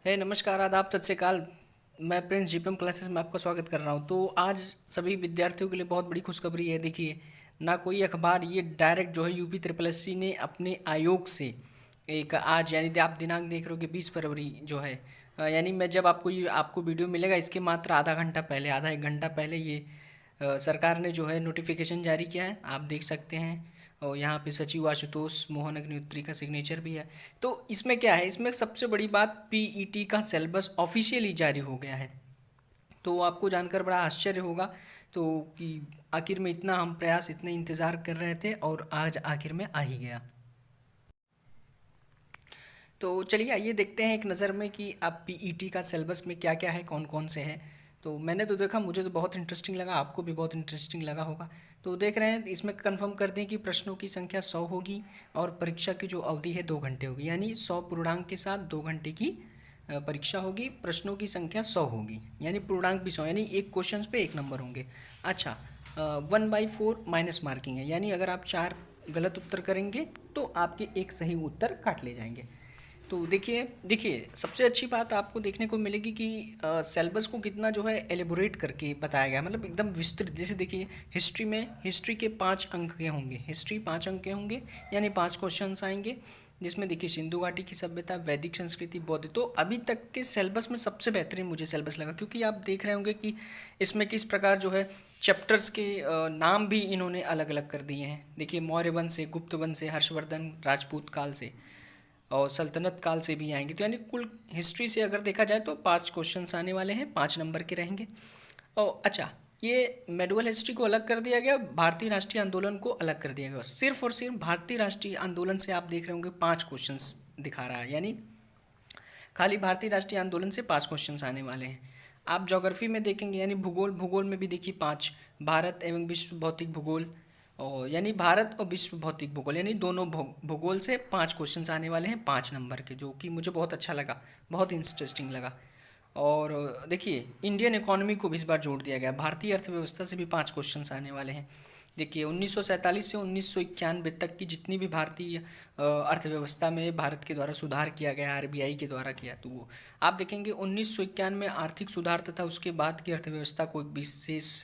नमस्कार, आदाब, सत श्री अकाल। मैं प्रिंस जीपीएम क्लासेस में आपका स्वागत कर रहा हूँ। तो आज सभी विद्यार्थियों के लिए बहुत बड़ी खुशखबरी है। देखिए, ना कोई अखबार, ये डायरेक्ट जो है यूपी ट्रिपल एस सी ने अपने आयोग से एक आज यानी आप दिनांक देख रहे हो कि 20 फरवरी जो है, यानी मैं जब आपको वीडियो मिलेगा इसके मात्र आधा घंटा पहले, आधा एक घंटा पहले ये सरकार ने जो है नोटिफिकेशन जारी किया है। आप देख सकते हैं और यहाँ पे सचिव आशुतोष मोहन अग्निहोत्री का सिग्नेचर भी है। तो इसमें क्या है, इसमें सबसे बड़ी बात, पीईटी का सिलेबस ऑफिशियली जारी हो गया है। तो आपको जानकर बड़ा आश्चर्य होगा तो कि आखिर में इतना हम प्रयास, इतने इंतज़ार कर रहे थे और आज आखिर में आ ही गया। तो चलिए आइए देखते हैं एक नज़र में कि अब पीईटी का सिलेबस में क्या क्या है, कौन कौन से हैं। तो मैंने तो देखा, मुझे तो बहुत इंटरेस्टिंग लगा, आपको भी बहुत इंटरेस्टिंग लगा होगा। तो देख रहे हैं, इसमें कंफर्म कर दें कि प्रश्नों की संख्या 100 होगी और परीक्षा की जो अवधि है 2 घंटे होगी, यानी 100 पूर्णांक के साथ 2 घंटे की परीक्षा होगी। प्रश्नों की संख्या 100 होगी, यानी पूर्णांक भी 100, यानी एक क्वेश्चन पे 1 नंबर होंगे। अच्छा, 1/4 माइनस मार्किंग है, यानी अगर आप 4 गलत उत्तर करेंगे तो आपके एक सही उत्तर काट ले जाएंगे। तो देखिए देखिए सबसे अच्छी बात आपको देखने को मिलेगी कि सिलेबस को कितना जो है एलेबोरेट करके बताया गया, मतलब एकदम विस्तृत। जैसे देखिए, हिस्ट्री के 5 अंक के होंगे, हिस्ट्री 5 अंक के होंगे, यानी 5 क्वेश्चंस आएंगे। जिसमें देखिए, सिंधु घाटी की सभ्यता, वैदिक संस्कृति, बौद्ध। तो अभी तक के सिलेबस में सबसे बेहतरीन मुझे सिलेबस लगा, क्योंकि आप देख रहे होंगे कि इसमें किस प्रकार जो है चैप्टर्स के नाम भी इन्होंने अलग अलग कर दिए हैं। देखिए, मौर्य वंश से, गुप्त वंश से, हर्षवर्धन राजपूत काल से और सल्तनत काल से भी आएंगे। तो यानी कुल हिस्ट्री से अगर देखा जाए तो 5 क्वेश्चंस आने वाले हैं, 5 नंबर के रहेंगे। और अच्छा, ये मेडुअल हिस्ट्री को अलग कर दिया गया, भारतीय राष्ट्रीय आंदोलन को अलग कर दिया गया। सिर्फ और सिर्फ भारतीय राष्ट्रीय आंदोलन से आप देख रहे होंगे 5 क्वेश्चंस दिखा रहा है, यानी खाली भारतीय राष्ट्रीय आंदोलन से 5 क्वेश्चंस आने वाले हैं। आप ज्योग्राफी में देखेंगे, यानी भूगोल में भी देखिए 5, भारत एवं विश्व भौतिक भूगोल, और यानी भारत और विश्व भौतिक भूगोल, यानी दोनों भूगोल से 5 क्वेश्चंस आने वाले हैं, 5 नंबर के, जो कि मुझे बहुत अच्छा लगा, बहुत इंटरेस्टिंग लगा। और देखिए, इंडियन इकोनॉमी को भी इस बार जोड़ दिया गया, भारतीय अर्थव्यवस्था से भी 5 क्वेश्चंस आने वाले हैं। देखिए, 1947 से 1991 तक की जितनी भी भारतीय अर्थव्यवस्था में भारत के द्वारा सुधार किया गया, आरबीआई के द्वारा किया, तो वो आप देखेंगे 1991 में आर्थिक सुधार तथा उसके बाद की अर्थव्यवस्था को एक विशेष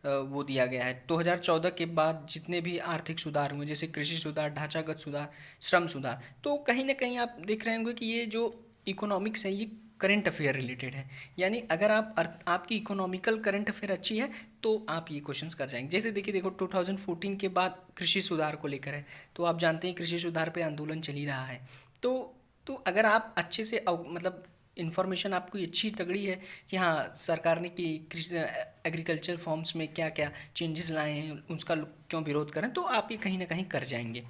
वो दिया गया है। 2014 के बाद जितने भी आर्थिक सुधार हुए, जैसे कृषि सुधार, ढांचागत सुधार, श्रम सुधार, तो कहीं ना कहीं आप देख रहे होंगे कि ये जो इकोनॉमिक्स है ये करंट अफेयर रिलेटेड है। यानी अगर आपकी इकोनॉमिकल करंट अफेयर अच्छी है तो आप ये क्वेश्चंस कर जाएंगे। जैसे देखिए, देखो 2014 के बाद कृषि सुधार को लेकर है, तो आप जानते हैं कृषि सुधार पे आंदोलन चल ही रहा है। तो तो अगर आप अच्छे से मतलब इन्फॉर्मेशन आपकी अच्छी तगड़ी है कि हाँ, सरकार ने कि कृषि एग्रीकल्चर फॉर्म्स में क्या क्या चेंजेस लाए हैं, उसका क्यों विरोध करें, तो आप ये कहीं ना कहीं कर जाएंगे।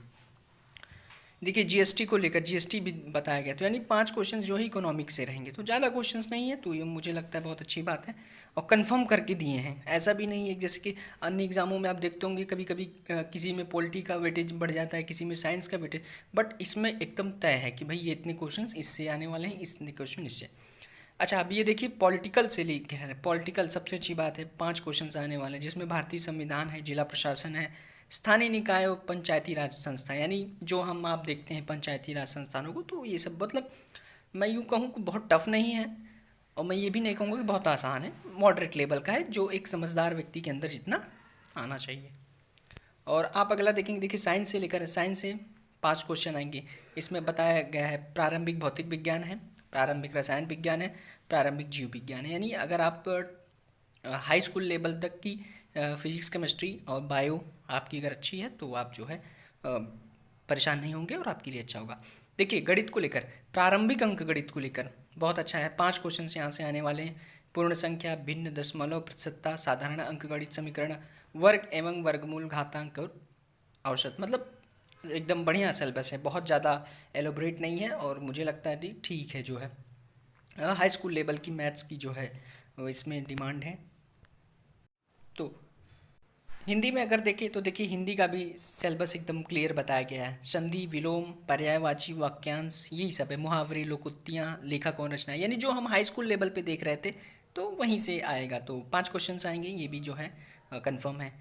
देखिए, जीएसटी को लेकर जीएसटी भी बताया गया, तो यानी 5 क्वेश्चन जो है इकोनॉमिक्स से रहेंगे, तो ज़्यादा क्वेश्चंस नहीं है, तो ये मुझे लगता है बहुत अच्छी बात है। और कंफर्म करके दिए हैं, ऐसा भी नहीं है जैसे कि अन्य एग्जामों में आप देखते होंगे कभी कभी किसी में पॉलिटी का वेटेज बढ़ जाता है, किसी में साइंस का वेटेज, बट इसमें एकदम तय है कि भाई ये इतने क्वेश्चन इससे आने वाले हैं, इतने क्वेश्चन इससे। अच्छा, अब ये देखिए, पॉलिटिकल से लेकर, पॉलिटिकल सबसे अच्छी बात है, 5 क्वेश्चन आने वाले हैं, जिसमें भारतीय संविधान है, जिला प्रशासन है, स्थानीय निकाय और पंचायती राज संस्था, यानी जो हम आप देखते हैं पंचायती राज संस्थानों को, तो ये सब मतलब मैं यूँ कहूँ कि बहुत टफ नहीं है, और मैं ये भी नहीं कहूँगा कि बहुत आसान है, मॉडरेट लेवल का है, जो एक समझदार व्यक्ति के अंदर जितना आना चाहिए। और आप अगला देखेंगे, देखिए साइंस से लेकर, साइंस से 5 क्वेश्चन आएंगे। इसमें बताया गया है प्रारंभिक भौतिक विज्ञान है, प्रारंभिक रसायन विज्ञान है, प्रारंभिक जीव विज्ञान है। यानी अगर आप हाई स्कूल लेवल तक की फिजिक्स, केमिस्ट्री और बायो आपकी अगर अच्छी है तो आप जो है परेशान नहीं होंगे और आपके लिए अच्छा होगा। देखिए, गणित को लेकर, प्रारंभिक अंक गणित को लेकर बहुत अच्छा है, 5 क्वेश्चन यहाँ से आने वाले हैं। पूर्ण संख्या, भिन्न, दशमलव, प्रतिशतता, साधारण अंक गणित समीकरण, वर्ग एवं वर्गमूल, घातांक और औसत, मतलब एकदम बढ़िया सिलेबस है, बहुत ज़्यादा एलोबरेट नहीं है, और मुझे लगता है कि ठीक है जो है। हाई स्कूल लेवल की मैथ्स की जो है वो इसमें डिमांड है। तो हिंदी में अगर देखें तो देखिए, हिंदी का भी सिलेबस एकदम क्लियर बताया गया है, संधि, विलोम, पर्यायवाची, वाक्यांश, यही सब है, मुहावरे, लोकोक्तियाँ, लेखक और रचनाएं, यानी जो हम हाई स्कूल लेवल पे देख रहे थे तो वहीं से आएगा। तो 5 क्वेश्चंस आएंगे, ये भी जो है कंफर्म है।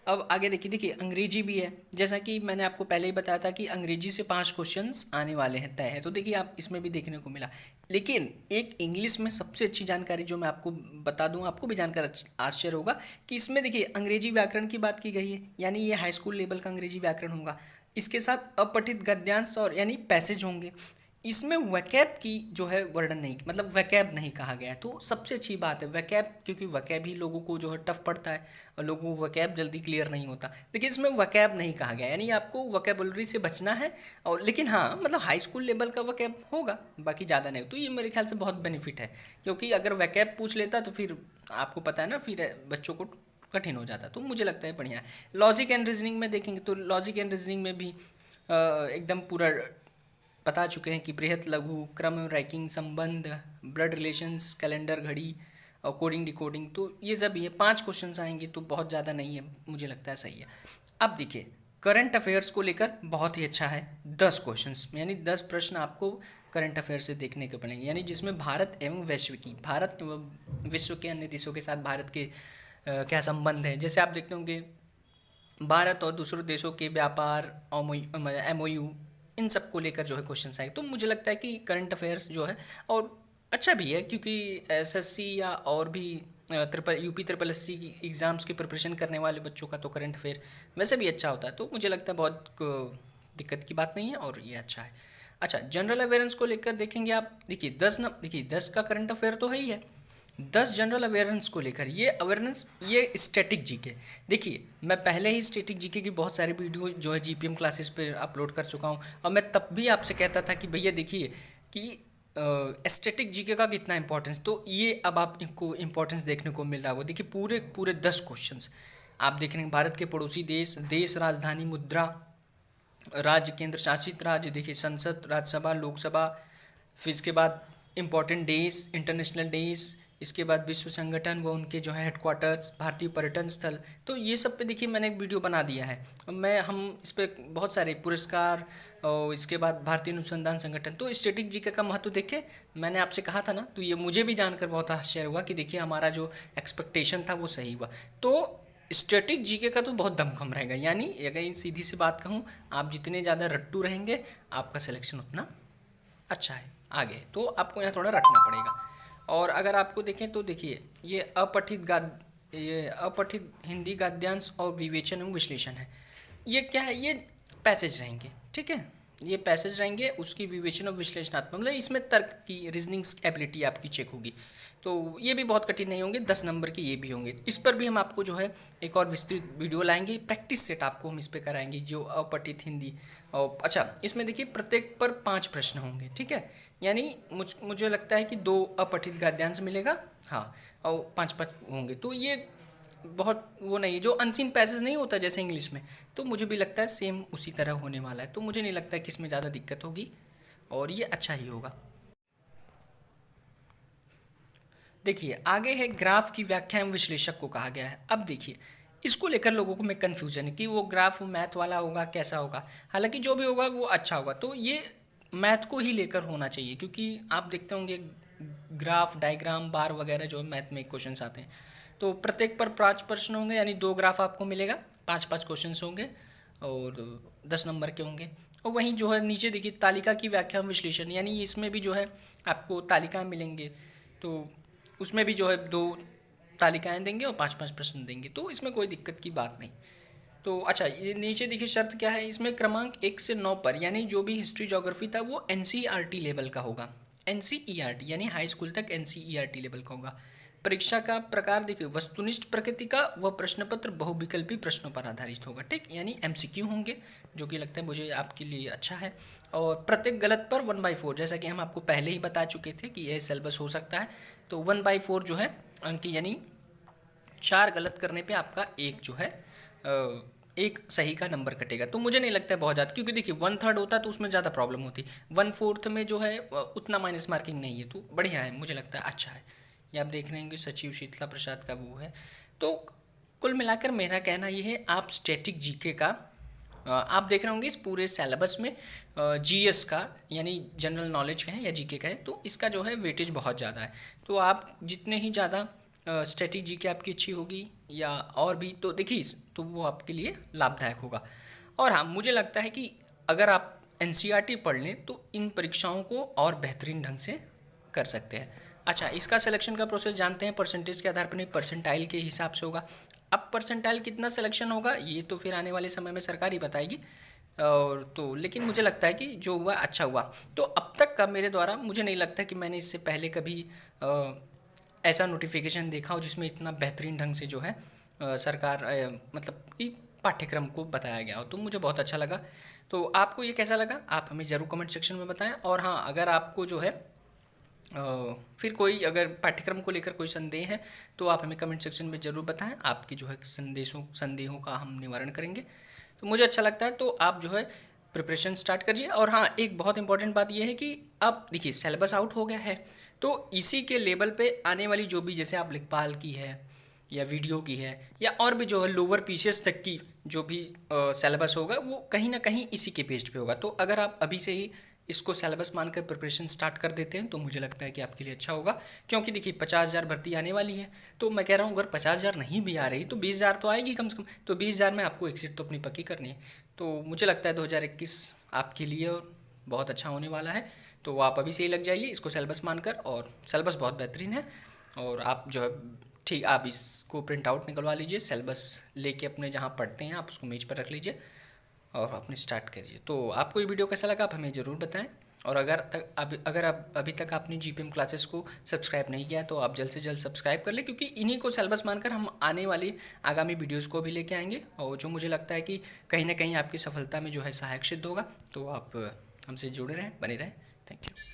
अब आगे देखिए, देखिए अंग्रेजी भी है, जैसा कि मैंने आपको पहले ही बताया था कि अंग्रेजी से 5 क्वेश्चंस आने वाले हैं, तय है। तो देखिए आप इसमें भी देखने को मिला। लेकिन एक इंग्लिश में सबसे अच्छी जानकारी जो मैं आपको बता दूं, आपको भी जानकर आश्चर्य होगा कि इसमें देखिए अंग्रेजी व्याकरण की बात की गई है, यानी ये हाई स्कूल लेवल का अंग्रेजी व्याकरण होगा। इसके साथ अपठित गद्यांश और यानी पैसेज होंगे। इसमें वैकैब की जो है वर्णन नहीं, मतलब वैकैब नहीं कहा गया है, तो सबसे अच्छी बात है वैकैब, क्योंकि वैकैब ही लोगों को जो है टफ पड़ता है और लोगों को वैकैब जल्दी क्लियर नहीं होता। देखिए इसमें वैकैब नहीं कहा गया, यानी आपको वैकेबुलरी से बचना है। और लेकिन हाँ, मतलब हाई स्कूल लेवल का वैकैब होगा, बाकी ज़्यादा नहीं। तो ये मेरे ख्याल से बहुत बेनिफिट है, क्योंकि अगर वैकैब पूछ लेता तो फिर आपको पता है ना, फिर बच्चों को कठिन हो जाता। तो मुझे लगता है बढ़िया है। लॉजिक एंड रीजनिंग में देखेंगे तो लॉजिक एंड रीजनिंग में भी एकदम पूरा बता चुके हैं कि बृहत लघु क्रम रैंकिंग संबंध, ब्लड रिलेशंस, कैलेंडर घड़ी और कोडिंग डिकोडिंग, तो ये सब ये 5 क्वेश्चंस आएंगे, तो बहुत ज़्यादा नहीं है, मुझे लगता है सही है। अब देखिए करंट अफेयर्स को लेकर बहुत ही अच्छा है। 10 क्वेश्चंस यानी 10 प्रश्न आपको करंट अफेयर से देखने को पड़ेंगे, यानी जिसमें भारत एवं वैश्व की, भारत एवं विश्व के अन्य देशों के साथ भारत के क्या संबंध है। जैसे आप देखते होंगे भारत और दूसरों देशों के व्यापार, MOU, इन सब को लेकर जो है क्वेश्चन आए। तो मुझे लगता है कि करंट अफेयर्स जो है और अच्छा भी है, क्योंकि SSC या और भी UP SSC की एग्ज़ाम्स की प्रिपरेशन करने वाले बच्चों का तो करंट अफेयर वैसे भी अच्छा होता है। तो मुझे लगता है बहुत दिक्कत की बात नहीं है और ये अच्छा है। अच्छा, जनरल अवेयरेंस को लेकर देखेंगे आप, देखिए 10 का करंट अफेयर तो है ही है। 10 जनरल अवेयरनेस को लेकर, ये अवेयरनेस, ये स्टैटिक जीके। देखिए मैं पहले ही स्टैटिक जीके की बहुत सारी वीडियो जो है GPM क्लासेस पे अपलोड कर चुका हूँ, और मैं तब भी आपसे कहता था कि भैया देखिए कि स्टैटिक जीके का कितना इंपॉर्टेंस, तो ये अब आपको इंपॉर्टेंस देखने को मिल रहा होगा। देखिए पूरे पूरे 10 क्वेश्चंस आप देख रहे हैं। भारत के पड़ोसी देश, देश राजधानी, मुद्रा, राज्य, केंद्र शासित राज्य, देखिए संसद, राज्यसभा, लोकसभा, फिर इसके बाद इम्पोर्टेंट डेज, इंटरनेशनल डेज, इसके बाद विश्व संगठन व उनके जो है हेडक्वार्टर्स, भारतीय पर्यटन स्थल, तो ये सब पे देखिए मैंने एक वीडियो बना दिया है। हम इस पर बहुत सारे पुरस्कार, और इसके बाद भारतीय अनुसंधान संगठन, तो स्टैटिक जीके का महत्व देखे मैंने आपसे कहा था ना, तो ये मुझे भी जानकर बहुत आश्चर्य हुआ कि देखिए हमारा जो एक्सपेक्टेशन था वो सही हुआ। तो स्टैटिक जीके का तो बहुत दमखम रहेगा, यानी अगर सीधी सी बात कहूँ, आप जितने ज़्यादा रट्टू रहेंगे आपका सिलेक्शन उतना अच्छा है आगे, तो आपको यहाँ थोड़ा रखना पड़ेगा। और अगर आपको देखें तो देखिए ये अपठित हिंदी गद्यांश और विवेचन एवं विश्लेषण है। ये क्या है, ये पैसेज रहेंगे, ठीक है, ये पैसेज रहेंगे, उसकी विवेचन और विश्लेषणात्मक, मतलब इसमें तर्क की, रीजनिंग एबिलिटी आपकी चेक होगी। तो ये भी बहुत कठिन नहीं होंगे, 10 नंबर के ये भी होंगे। इस पर भी हम आपको जो है एक और विस्तृत वीडियो लाएंगे, प्रैक्टिस सेट आपको हम इस पर कराएंगे, जो अपठित हिंदी। और अच्छा, इसमें देखिए प्रत्येक पर 5 प्रश्न होंगे, ठीक है, यानी मुझे लगता है कि 2 अपठित गद्यांश मिलेगा, हाँ, और 5-5 होंगे। तो ये बहुत वो नहीं है, जो अनसीन पैसेज नहीं होता जैसे इंग्लिश में, तो मुझे भी लगता है सेम उसी तरह होने वाला है। तो मुझे नहीं लगता कि इसमें ज़्यादा दिक्कत होगी और ये अच्छा ही होगा। देखिए आगे है ग्राफ की व्याख्या एवं विश्लेषक को कहा गया है। अब देखिए इसको लेकर लोगों को में कन्फ्यूजन है कि वो ग्राफ मैथ वाला होगा, कैसा होगा। हालांकि जो भी होगा वो अच्छा होगा, तो ये मैथ को ही लेकर होना चाहिए, क्योंकि आप देखते होंगे ग्राफ, डायग्राम, बार वगैरह जो मैथ में क्वेश्चंस आते हैं, तो प्रत्येक पर 5 प्रश्न होंगे, यानी 2 ग्राफ आपको मिलेगा, 5-5 क्वेश्चन होंगे और 10 नंबर के होंगे। और वहीं जो है नीचे देखिए तालिका की व्याख्या विश्लेषण, यानी इसमें भी जो है आपको तालिकाएं मिलेंगे, तो उसमें भी जो है 2 तालिकाएं देंगे और 5-5 प्रश्न देंगे, तो इसमें कोई दिक्कत की बात नहीं। तो अच्छा, ये नीचे देखिए शर्त क्या है, इसमें क्रमांक 1 से 9 पर, यानी जो भी हिस्ट्री ज्योग्राफी था वो NCERT लेवल का होगा। NCERT यानी हाई स्कूल तक NCERT लेवल का होगा। परीक्षा का प्रकार देखिए वस्तुनिष्ठ प्रकृति का, वह प्रश्न पत्र बहुविकल्पी प्रश्नों पर आधारित होगा, ठीक, यानी MCQ होंगे, जो कि लगता है मुझे आपके लिए अच्छा है। और प्रत्येक गलत पर 1/4, जैसा कि हम आपको पहले ही बता चुके थे कि यह सिलेबस हो सकता है, तो 1/4 जो है अंक, यानी 4 गलत करने पे आपका एक जो है एक सही का नंबर कटेगा। तो मुझे नहीं लगता है बहुत ज़्यादा, क्योंकि देखिए 1/3 होता तो उसमें ज़्यादा प्रॉब्लम होती, 1/4 में जो है उतना माइनस मार्किंग नहीं है, तो बढ़िया है, मुझे लगता है अच्छा है। ये आप देख रहे हैं कि सचिव शीतला प्रसाद का वो है। तो कुल मिलाकर मेरा कहना ये है, आप स्टैटिक जीके का आप देख रहे होंगे इस पूरे सिलेबस में GS का, यानी जनरल नॉलेज का है या जीके का है, तो इसका जो है वेटेज बहुत ज़्यादा है। तो आप जितने ही ज़्यादा स्ट्रेटेजी की आपकी अच्छी होगी या और भी, तो देखिए तो वो आपके लिए लाभदायक होगा। और हाँ, मुझे लगता है कि अगर आप एनसीईआरटी पढ़ लें तो इन परीक्षाओं को और बेहतरीन ढंग से कर सकते हैं। अच्छा, इसका सिलेक्शन का प्रोसेस जानते हैं, परसेंटेज के आधार पर नहीं, परसेंटाइल के हिसाब से होगा। अब परसेंटाइल कितना सिलेक्शन होगा ये तो फिर आने वाले समय में सरकार ही बताएगी। और तो लेकिन मुझे लगता है कि जो हुआ अच्छा हुआ। तो अब तक का मेरे द्वारा मुझे नहीं लगता कि मैंने इससे पहले कभी ऐसा नोटिफिकेशन देखा हो जिसमें इतना बेहतरीन ढंग से जो है सरकार मतलब कि पाठ्यक्रम को बताया गया हो। तो मुझे बहुत अच्छा लगा। तो आपको ये कैसा लगा आप हमें ज़रूर कमेंट सेक्शन में बताएं। और हाँ, अगर आपको जो है फिर कोई अगर पाठ्यक्रम को लेकर कोई संदेह है तो आप हमें कमेंट सेक्शन में ज़रूर बताएं। आपकी जो है संदेहों का हम निवारण करेंगे। तो मुझे अच्छा लगता है। तो आप जो है प्रिपरेशन स्टार्ट करिए। और हाँ, एक बहुत इंपॉर्टेंट बात यह है कि आप देखिए सिलेबस आउट हो गया है, तो इसी के लेवल पे आने वाली जो भी, जैसे आप लेखपाल की है या वीडियो की है या और भी जो है लोअर पीसीएस तक की जो भी सिलेबस होगा वो कहीं ना कहीं इसी के बेस्ड पे होगा। तो अगर आप अभी से ही इसको सिलेबस मानकर प्रिपरेशन स्टार्ट कर देते हैं तो मुझे लगता है कि आपके लिए अच्छा होगा। क्योंकि देखिए 50,000 भर्ती आने वाली है, तो मैं कह रहा हूँ अगर 50,000 नहीं भी आ रही तो 20,000 तो आएगी कम से कम। तो 20,000 में आपको एक सीट तो अपनी पक्की करनी है। तो मुझे लगता है 2021 आपके लिए बहुत अच्छा होने वाला है। तो आप अभी से ही लग जाइए इसको सिलेबस मानकर, और सिलेबस बहुत बेहतरीन है। और आप जो है ठीक आप इसको प्रिंट आउट निकलवा लीजिए, सिलेबस लेके अपने जहाँ पढ़ते हैं आप उसको मेज पर रख लीजिए और अपने स्टार्ट करिए। तो आपको ये वीडियो कैसा लगा आप हमें ज़रूर बताएं। और अगर आप अभी तक आपने जीपीएम क्लासेस को सब्सक्राइब नहीं किया तो आप जल्द से जल्द सब्सक्राइब कर लें, क्योंकि इन्हीं को सिलेबस मानकर हम आने वाली आगामी वीडियोस को भी लेके आएंगे और जो मुझे लगता है कि कहीं ना कहीं आपकी सफलता में जो है सहायक सिद्ध होगा। तो आप हमसे जुड़े रहें, बने रहें। Thank you.